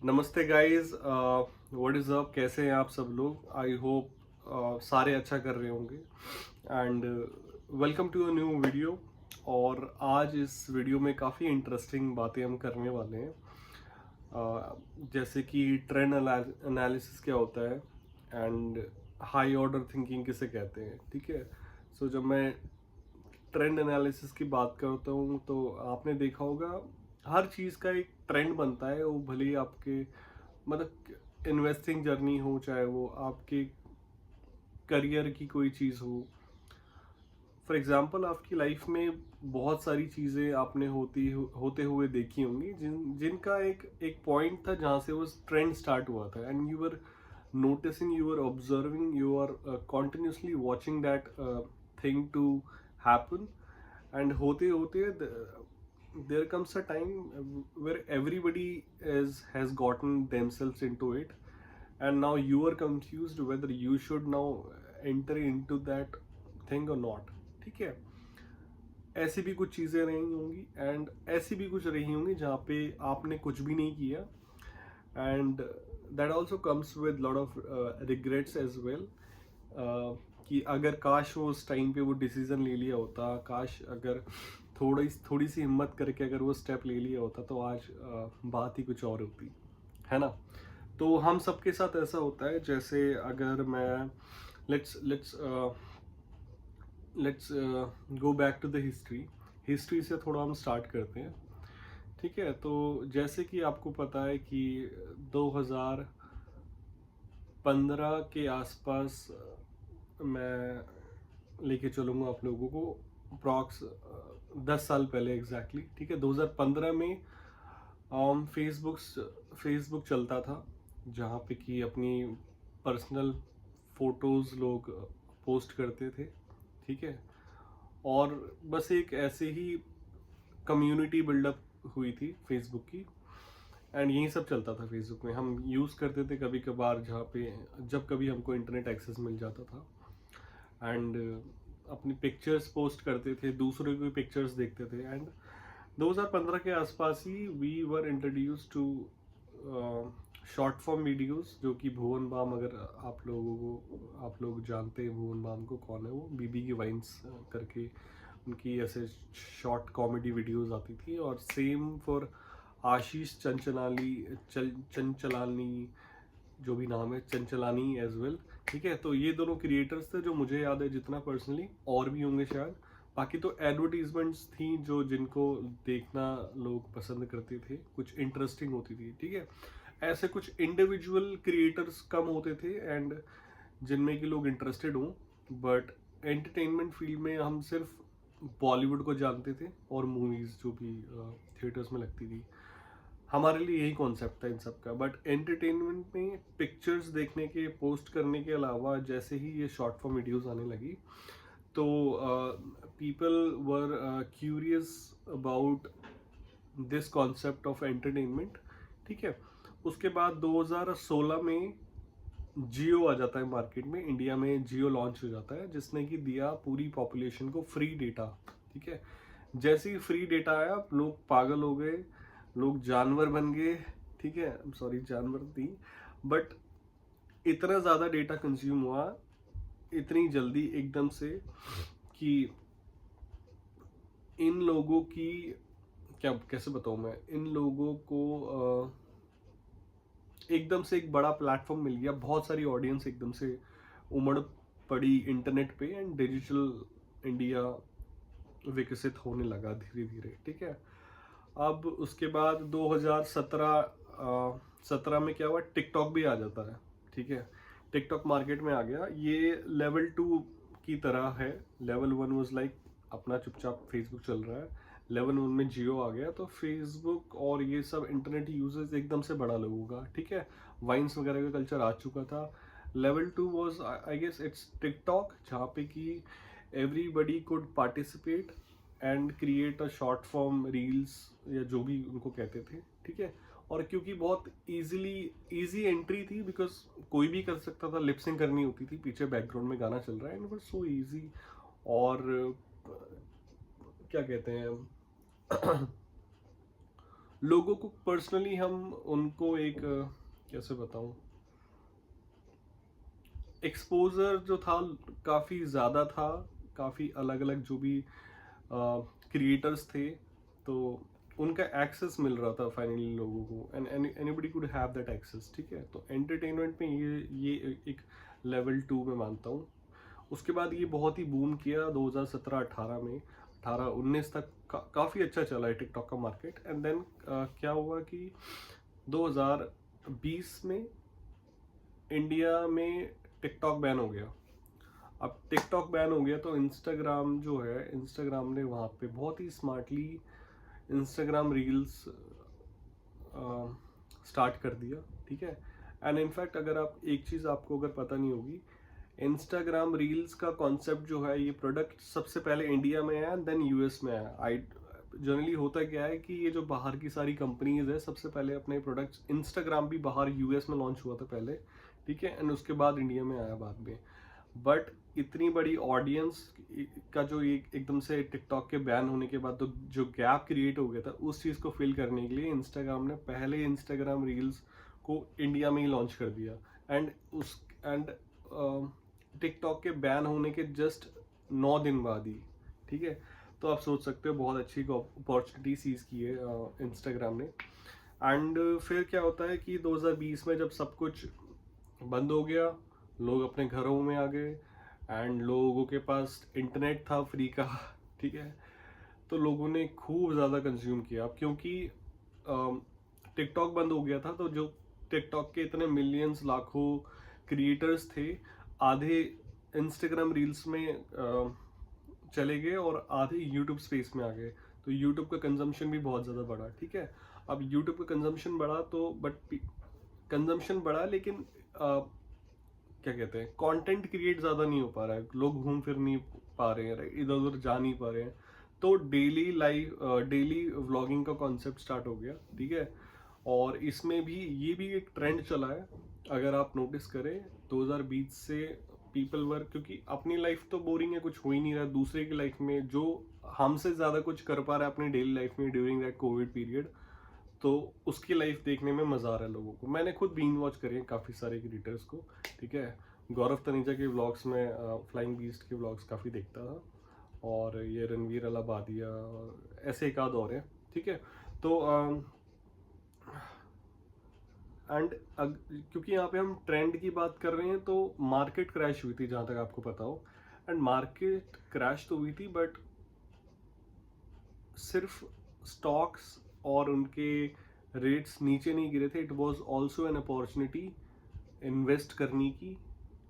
नमस्ते guys, what is up, कैसे हैं आप सब लोग। आई होप सारे अच्छा कर रहे होंगे and welcome to a new video. और आज इस वीडियो में काफ़ी इंटरेस्टिंग बातें हम करने वाले हैं। जैसे कि ट्रेंड एनालिसिस क्या होता है एंड हाई ऑर्डर थिंकिंग किसे कहते हैं। ठीक है, सो जब मैं ट्रेंड एनालिसिस की बात करता हूँ तो आपने देखा होगा हर चीज़ का एक ट्रेंड बनता है, वो भले ही आपके मतलब इन्वेस्टिंग जर्नी हो, चाहे वो आपके करियर की कोई चीज़ हो। फॉर एग्जांपल आपकी लाइफ में बहुत सारी चीज़ें आपने होते हुए देखी होंगी जिनका एक एक पॉइंट था जहाँ से वो ट्रेंड स्टार्ट हुआ था and you are noticing, you are observing, you are continuously watching that thing to happen. And होते होते there comes a time where everybody has gotten themselves into it, and now you are confused whether you should now enter into that thing or not। ठीक है, ऐसी भी कुछ चीज़ें रही होंगी एंड ऐसी भी कुछ रही होंगी जहाँ पे आपने कुछ भी नहीं किया, and that also comes with lot of regrets as well. कि अगर काश वो उस टाइम पे वो डिसीजन ले लिया होता, काश अगर थोड़ी थोड़ी सी हिम्मत करके अगर वो स्टेप ले लिया होता तो आज बात ही कुछ और होती, है ना। तो हम सबके साथ ऐसा होता है। जैसे अगर मैं let's let's let's go back to the history. History से थोड़ा हम स्टार्ट करते हैं। ठीक है, तो जैसे कि आपको पता है कि 2015 के आसपास मैं लेके चलूँगा आप लोगों को, अप्रॉक्स 10 साल पहले एग्जैक्टली। ठीक है, 2015 में फेसबुक फेसबुक चलता था, जहाँ पे कि अपनी पर्सनल फोटोज़ लोग पोस्ट करते थे। ठीक है, और बस एक ऐसे ही कम्युनिटी बिल्डअप हुई थी फेसबुक की, एंड यही सब चलता था फेसबुक में। हम यूज़ करते थे कभी कभार, जहाँ पे जब कभी हमको इंटरनेट एक्सेस मिल जाता था, एंड अपनी पिक्चर्स पोस्ट करते थे, दूसरों की पिक्चर्स देखते थे। एंड 2015 के आसपास ही we were introduce to short form videos, जो कि भुवन बाम, अगर आप लोग जानते हैं भुवन बाम को, कौन है वो, बीबी की वाइन्स करके उनकी ऐसे शॉर्ट कॉमेडी वीडियोस आती थी। और सेम फॉर आशीष चंचलानी, जो भी नाम है, चंचलानी एज वेल। ठीक है, तो ये दोनों क्रिएटर्स थे जो मुझे याद है जितना पर्सनली, और भी होंगे शायद। बाकी तो एडवर्टीजमेंट्स थी जो जिनको देखना लोग पसंद करते थे, कुछ इंटरेस्टिंग होती थी। ठीक है, ऐसे कुछ इंडिविजुअल क्रिएटर्स कम होते थे एंड जिनमें कि लोग इंटरेस्टेड हों। बट एंटरटेनमेंट फील्ड में हम सिर्फ बॉलीवुड को जानते थे और मूवीज़ जो भी थिएटर्स में लगती थी, हमारे लिए यही कॉन्सेप्ट था इन सब का। बट एंटरटेनमेंट में पिक्चर्स देखने के, पोस्ट करने के अलावा, जैसे ही ये शॉर्ट फॉर्म वीडियोस आने लगी, तो people were curious about this concept of entertainment. ठीक है, उसके बाद 2016 में जियो आ जाता है मार्केट में, इंडिया में जियो लॉन्च हो जाता है, जिसने कि दिया पूरी पॉपुलेशन को फ्री डेटा। ठीक है, जैसे ही फ्री डेटा आया लोग पागल हो गए, लोग जानवर बन गए। ठीक है, सॉरी जानवर नहीं, बट इतना ज़्यादा डेटा कंज्यूम हुआ इतनी जल्दी एकदम से कि इन लोगों की, क्या कैसे बताऊँ मैं, इन लोगों को एकदम से एक बड़ा प्लेटफॉर्म मिल गया, बहुत सारी ऑडियंस एकदम से उमड़ पड़ी इंटरनेट पे, एंड डिजिटल इंडिया विकसित होने लगा धीरे धीरे। ठीक है, अब उसके बाद 2017 में क्या हुआ, टिकटॉक भी आ जाता है। ठीक है, टिकटॉक मार्केट में आ गया, ये लेवल 2 की तरह है। लेवल 1 वॉज लाइक अपना चुपचाप फेसबुक चल रहा है, लेवल 1 में जियो आ गया, तो फेसबुक और ये सब इंटरनेट यूजेस एकदम से बढ़ा लोगों का। ठीक है, वाइन्स वगैरह का कल्चर आ चुका था। Level 2 was I guess it's TikTok, जहाँ पे कि everybody could participate and create a short form reels, या जो भी उनको कहते थे। ठीक है, और क्योंकि बहुत इजी एंट्री थी, बिकॉज कोई भी कर सकता था, लिपसिंग करनी होती थी, पीछे बैकग्राउंड में गाना चल रहा है, एंड बट सो इजी। और क्या कहते हैं लोगों को पर्सनली हम उनको एक कैसे बताऊं, एक्सपोजर जो था काफ़ी ज़्यादा था, काफ़ी अलग अलग जो भी क्रिएटर्स थे, तो उनका एक्सेस मिल रहा था फाइनली लोगों को, and anybody could have that access, ठीक है। तो एंटरटेनमेंट में ये एक लेवल 2 में मानता हूँ। उसके बाद ये बहुत ही बूम किया 2017-18 में, 18-19 तक काफ़ी अच्छा चला है टिकटॉक का मार्केट। एंड देन क्या हुआ कि 2020 में इंडिया में टिकटॉक बैन हो गया। अब टिकटॉक बैन हो गया तो इंस्टाग्राम जो है, इंस्टाग्राम ने वहाँ पे बहुत ही स्मार्टली इंस्टाग्राम रील्स स्टार्ट कर दिया, ठीक है। एंड इनफैक्ट अगर आप एक चीज़ आपको अगर पता नहीं होगी, इंस्टाग्राम रील्स का कॉन्सेप्ट जो है, ये प्रोडक्ट सबसे पहले इंडिया में आया देन यूएस में आया। आई जनरली होता क्या है कि ये जो बाहर की सारी कंपनीज है, सबसे पहले अपने प्रोडक्ट्स, इंस्टाग्राम भी बाहर यूएस में लॉन्च हुआ था पहले, ठीक है, एंड उसके बाद इंडिया में आया बाद में। बट इतनी बड़ी ऑडियंस का जो एकदम से टिकटॉक के बैन होने के बाद तो जो गैप क्रिएट हो गया था, उस चीज़ को फिल करने के लिए इंस्टाग्राम ने पहले इंस्टाग्राम रील्स को इंडिया में ही लॉन्च कर दिया। एंड टिकटॉक के बैन होने के जस्ट 9 दिन बाद ही, ठीक है। तो आप सोच सकते हो बहुत अच्छी अपॉर्चुनिटी सीज की है इंस्टाग्राम ने। एंड फिर क्या होता है कि 2020 में जब सब कुछ बंद हो गया, लोग अपने घरों में आ गए, एंड लोगों के पास इंटरनेट था फ्री का ठीक है, तो लोगों ने खूब ज़्यादा कंज्यूम किया। अब क्योंकि टिकटॉक बंद हो गया था, तो जो टिकटॉक के इतने मिलियंस लाखों क्रिएटर्स थे, आधे इंस्टाग्राम रील्स में चले गए और आधे यूट्यूब स्पेस में आ गए। तो यूट्यूब का कंजम्पशन भी बहुत ज़्यादा बढ़ा, ठीक है। अब यूट्यूब का कंजम्पशन बढ़ा तो कंजम्पशन बढ़ा, लेकिन क्या कहते हैं, कंटेंट क्रिएट ज़्यादा नहीं हो पा रहा है, लोग घूम फिर नहीं पा रहे हैं, इधर उधर जा नहीं पा रहे हैं। तो डेली व्लॉगिंग का कॉन्सेप्ट स्टार्ट हो गया, ठीक है। और इसमें भी ये भी एक ट्रेंड चला है, अगर आप नोटिस करें 2020 से पीपल वर्क, क्योंकि अपनी लाइफ तो बोरिंग है, कुछ हो ही नहीं रहा, दूसरे की लाइफ में जो हमसे ज़्यादा कुछ कर पा रहा है अपनी डेली लाइफ में ड्यूरिंग दैट कोविड पीरियड, तो उसकी लाइफ देखने में मज़ा आ रहा है लोगों को। मैंने खुद बीन वॉच करे हैं काफ़ी सारे क्रिएटर्स को, ठीक है। गौरव तनेजा के व्लॉग्स में, फ्लाइंग बीस्ट के व्लॉग्स काफ़ी देखता था, और ये रणवीर अलाबादिया और ऐसे एक आध और है, ठीक है। तो एंड क्योंकि यहाँ पे हम ट्रेंड की बात कर रहे हैं, तो मार्केट क्रैश हुई थी जहाँ तक आपको पता हो। एंड मार्केट क्रैश तो हुई थी, बट सिर्फ स्टॉक्स और उनके रेट्स नीचे नहीं गिरे थे, it was also an opportunity invest करने की,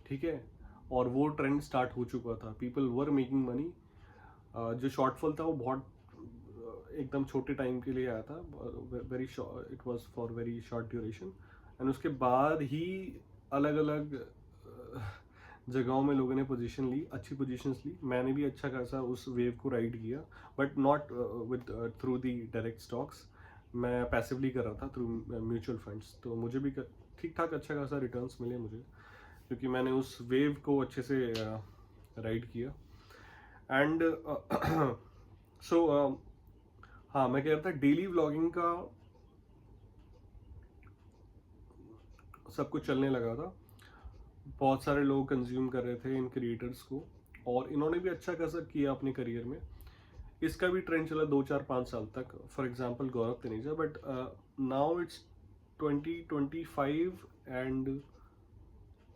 ठीक है। और वो ट्रेंड स्टार्ट हो चुका था, पीपल वर मेकिंग मनी। जो शॉर्टफॉल था वो बहुत एकदम छोटे टाइम के लिए आया था, very it was for very short duration. And उसके बाद ही अलग अलग जगहों में लोगों ने पोजीशन ली, अच्छी पोजीशंस ली। मैंने भी अच्छा खासा उस वेव को राइड किया, but not with through the direct stocks, मैं पैसिवली कर रहा था थ्रू म्यूचुअल फंड्स। तो मुझे भी ठीक ठाक अच्छा खासा रिटर्न्स मिले मुझे, क्योंकि मैंने उस वेव को अच्छे से राइड किया। एंड सो हाँ, मैं कह रहा था डेली व्लॉगिंग का सब कुछ चलने लगा था, बहुत सारे लोग कंज्यूम कर रहे थे इन क्रिएटर्स को, और इन्होंने भी अच्छा खासा किया अपने करियर में। इसका भी ट्रेंड चला 2 4 5 साल तक, for example Gaurav Taneja. But now it's 2025, and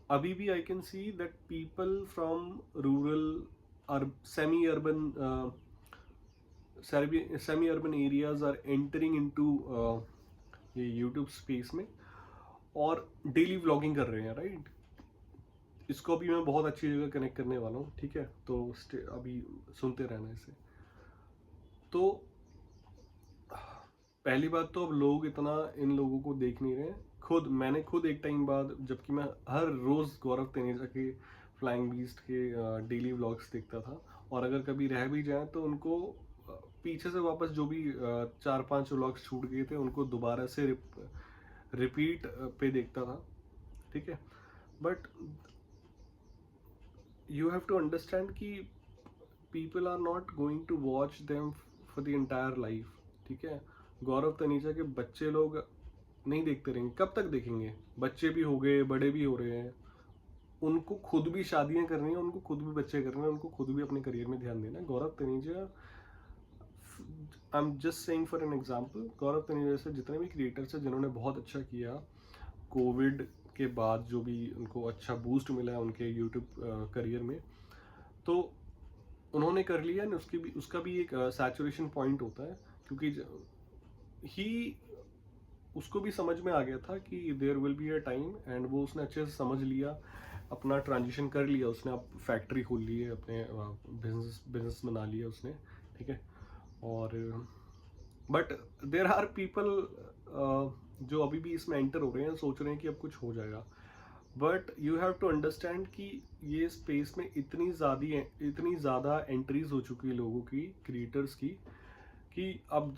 अभी भी I can see that people from rural semi urban areas are entering into ये यूट्यूब स्पेस में, और डेली व्लॉगिंग कर रहे हैं, राइट। इसको भी मैं बहुत अच्छी जगह कनेक्ट करने वाला हूँ, ठीक है। तो अभी सुनते रहना इसे। तो पहली बात तो अब लोग इतना इन लोगों को देख नहीं रहे हैं। मैंने खुद एक टाइम बाद, जबकि मैं हर रोज़ गौरव तनेजा के, फ्लाइंग बीस्ट के डेली व्लॉग्स देखता था, और अगर कभी रह भी जाए तो उनको पीछे से वापस जो भी 4 5 व्लॉग्स छूट गए थे उनको दोबारा से रिपीट पे देखता था, ठीक है। But you have to understand कि people are not going to watch them for the entire life, ठीक है। गौरव तनीजा के बच्चे लोग नहीं देखते रहेंगे, कब तक देखेंगे? बच्चे भी हो गए, बड़े भी हो रहे हैं, उनको खुद भी शादियां करनी है, उनको खुद भी बच्चे करने हैं, उनको खुद भी अपने करियर में ध्यान देना है। Gaurav Taneja, I am just saying for an example, Gaurav Taneja से जितने भी क्रिएटर्स हैं जिन्होंने बहुत अच्छा किया कोविड के बाद, जो भी उनको अच्छा बूस्ट मिला है उनके यूट्यूब करियर में, तो उन्होंने कर लिया ना, उसका भी एक सैचुरेशन पॉइंट होता है, क्योंकि ही उसको भी समझ में आ गया था कि there will be a time, and वो उसने अच्छे से समझ लिया, अपना ट्रांजिशन कर लिया उसने, अब फैक्ट्री खोल ली है, अपने बिजनेस बना लिया उसने, ठीक है। और बट देर आर पीपल जो अभी भी इसमें एंटर हो रहे हैं, सोच रहे हैं कि अब कुछ हो जाएगा, but you have to understand कि ये स्पेस में इतनी ज़्यादा एंट्रीज हो चुकी है लोगों की, क्रिएटर्स की, कि अब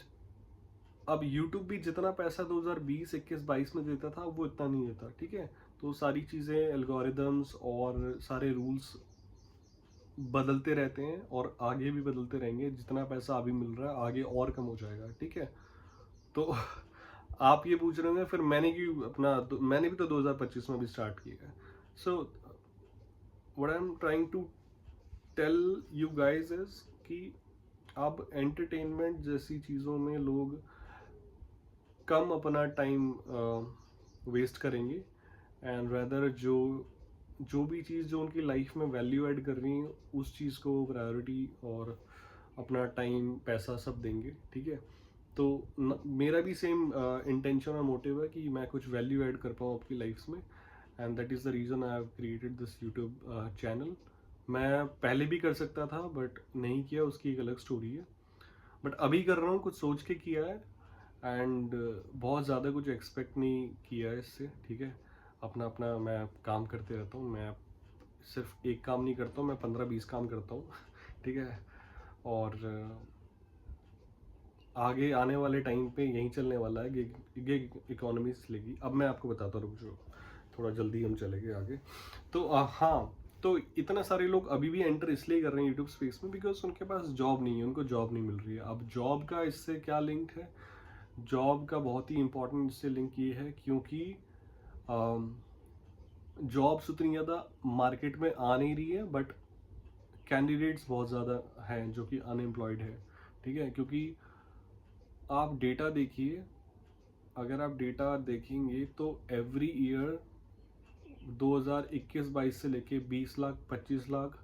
YouTube भी जितना पैसा 2020, 21, 22 में देता था, वो इतना नहीं देता, ठीक है। तो सारी चीज़ें, एल्गोरिदम्स और सारे रूल्स बदलते रहते हैं, और आगे भी बदलते रहेंगे। जितना पैसा अभी मिल रहा है आगे और कम हो जाएगा, ठीक है। तो आप ये पूछ रहे होंगे फिर मैंने भी तो 2025 में भी स्टार्ट किया है। So what I am trying to tell you guys is कि अब एंटरटेनमेंट जैसी चीज़ों में लोग कम अपना टाइम वेस्ट करेंगे, एंड रेदर जो भी चीज़ जो उनकी लाइफ में वैल्यू ऐड कर रही है, उस चीज़ को प्रायोरिटी और अपना टाइम, पैसा सब देंगे, ठीक है। तो मेरा भी सेम इंटेंशन और मोटिव है कि मैं कुछ वैल्यू ऐड कर पाऊँ आपकी लाइफ में, and that is the reason I have created this YouTube channel. मैं पहले भी कर सकता था बट नहीं किया, उसकी एक अलग स्टोरी है, बट अभी कर रहा हूँ, कुछ सोच के किया है, एंड बहुत ज़्यादा कुछ एक्सपेक्ट नहीं किया है इससे, ठीक है। अपना अपना मैं काम करते रहता हूँ, मैं सिर्फ एक काम नहीं करता हूँ, मैं 15-20 काम करता हूँ ठीक है। और आगे आने वाले टाइम पे यही चलने वाला है, गिग इकोनॉमी चलेगी। अब मैं आपको बताता हूँ, रुक जाओ, थोड़ा जल्दी हम चलेंगे आगे। तो हाँ, तो इतना सारे लोग अभी भी एंटर इसलिए कर रहे हैं यूट्यूब स्पेस में बिकॉज उनके पास जॉब नहीं है, उनको जॉब नहीं मिल रही है। अब जॉब का इससे क्या लिंक है? जॉब का बहुत ही इंपॉर्टेंट इससे लिंक ये है क्योंकि जॉब्स उतनी ज़्यादा मार्केट में आ नहीं रही है, बट कैंडिडेट्स बहुत ज़्यादा हैं जो कि अनएम्प्लॉयड है, ठीक है। क्योंकि आप डेटा देखिए, अगर आप डेटा देखेंगे तो एवरी ईयर 2021-22 से लेके 20 लाख, 25 लाख,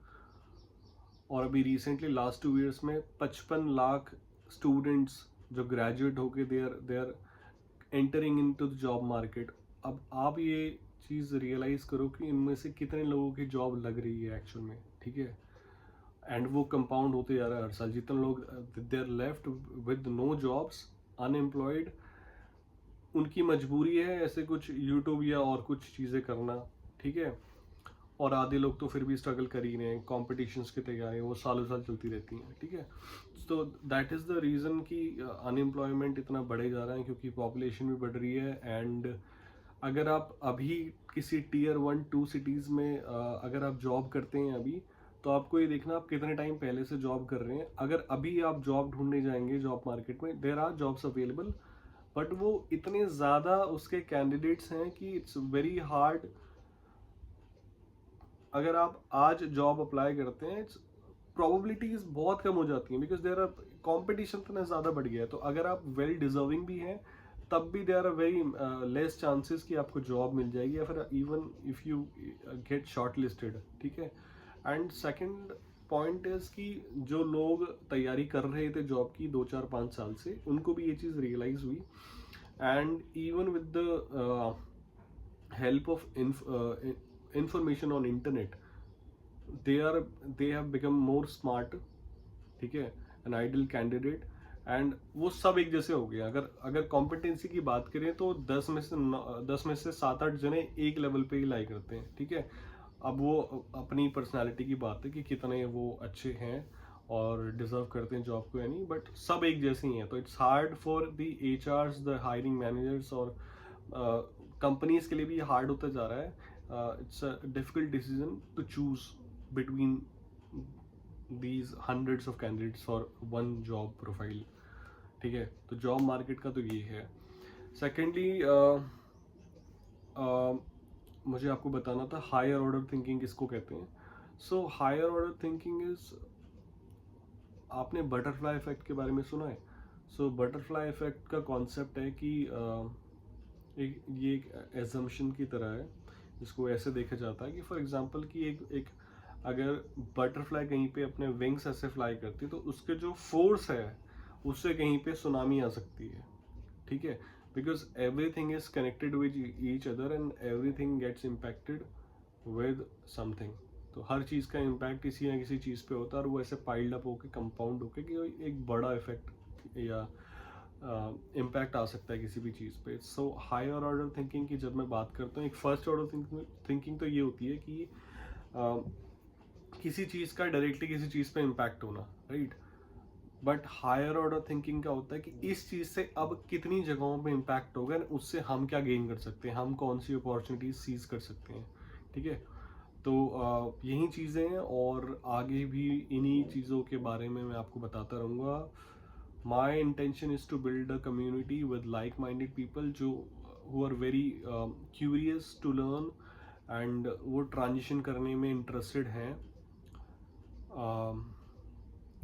और अभी रिसेंटली लास्ट 2 ईयर्स में 55 लाख स्टूडेंट्स जो ग्रेजुएट होके they are entering into the job market. अब आप ये चीज़ रियलाइज़ करो कि इनमें से कितने लोगों की जॉब लग रही है एक्चुअल में, ठीक है। एंड वो कंपाउंड होते जा रहा है हर साल। जितने लोग they are left with no jobs, unemployed, उनकी मजबूरी है ऐसे कुछ यूट्यूब या और कुछ चीज़ें करना, ठीक है। और आधे लोग तो फिर भी स्ट्रगल कर ही रहे हैं, कॉम्पिटिशन्स की तैयारी वो सालों साल चलती रहती हैं, ठीक है। तो दैट इज़ द रीज़न कि अनएम्प्लॉयमेंट इतना बढ़े जा रहा है, क्योंकि पॉपुलेशन भी बढ़ रही है। एंड अगर आप अभी किसी टीयर 1-2 सिटीज़ में अगर आप जॉब करते हैं अभी, तो आपको ये देखना आप कितने टाइम पहले से जॉब कर रहे हैं। अगर अभी आप जॉब ढूंढने जाएंगे जॉब मार्केट में, there are jobs available, but वो इतने ज़्यादा उसके कैंडिडेट्स हैं कि इट्स वेरी हार्ड। अगर आप आज जॉब अप्लाई करते हैं, प्रोबेबिलिटीज बहुत कम हो जाती हैं बिकॉज देयर आर कॉम्पिटिशन इतना ज़्यादा बढ़ गया है। तो अगर आप वेल डिजर्विंग भी हैं तब भी there are very less chances कि आपको जॉब मिल जाएगी, या फिर even if you get short listed, ठीक है। एंड सेकेंड पॉइंट इज कि जो लोग तैयारी कर रहे थे जॉब की 2-4-5 साल से, उनको भी ये चीज़ रियलाइज़ हुई, and even with the help of information on internet, they are they have become more smart, ठीक है, an ideal candidate, एंड वो सब एक जैसे हो गए। अगर कॉम्पिटेंसी की बात करें तो 10 में से 7-8 जने एक लेवल पे ही लाई करते हैं, ठीक है। अब वो अपनी पर्सनालिटी की बात है कि कितने वो अच्छे हैं और डिजर्व करते हैं जॉब को या नहीं, बट सब एक जैसे ही हैं। तो it's hard for the HRs, the hiring managers, और कंपनीज के लिए भी हार्ड होता जा रहा है। It's a difficult decision to choose between these hundreds of candidates for one job profile, ठीक है, तो जॉब मार्केट का तो ये है। सेकेंडली मुझे आपको बताना था हायर ऑर्डर थिंकिंग किसको कहते हैं। So higher order thinking is, आपने बटरफ्लाई इफेक्ट के बारे में सुना है? सो बटरफ्लाई इफेक्ट का कॉन्सेप्ट है कि ये एक एजम्पशन की तरह है, जिसको ऐसे देखा जाता है कि फॉर एग्जांपल कि एक अगर बटरफ्लाई कहीं पे अपने विंग्स ऐसे फ्लाई करती है तो उसके जो फोर्स है उससे कहीं पे सुनामी आ सकती है, ठीक है, because everything is connected with each other and everything gets impacted with something. तो हर चीज़ का इम्पैक्ट किसी ना किसी चीज़ पे होता है और वो ऐसे पाइल्ड अप होके कंपाउंड होके कि एक बड़ा इफेक्ट या इम्पैक्ट आ सकता है किसी भी चीज़ पे। सो हायर ऑर्डर थिंकिंग की जब मैं बात करता हूँ, एक फर्स्ट ऑर्डर थिंकिंग तो ये होती है कि किसी चीज़ का डायरेक्टली किसी चीज़ पे इम्पैक्ट होना, right. But higher order thinking क्या होता है कि इस चीज़ से अब कितनी जगहों पे इम्पैक्ट होगा, उससे हम क्या गेन कर सकते हैं, हम कौन सी अपॉर्चुनिटीज सीज कर सकते हैं, ठीक है। तो यही चीज़ें हैं और आगे भी इन्हीं चीज़ों के बारे में मैं आपको बताता रहूँगा। My intention is to build a community with like minded people जो who are very curious to learn and वो ट्रांजिशन करने में इंटरेस्टेड हैं।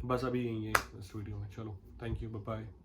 बस अभी यही है इस वीडियो में। चलो, थैंक यू, बाय बाय।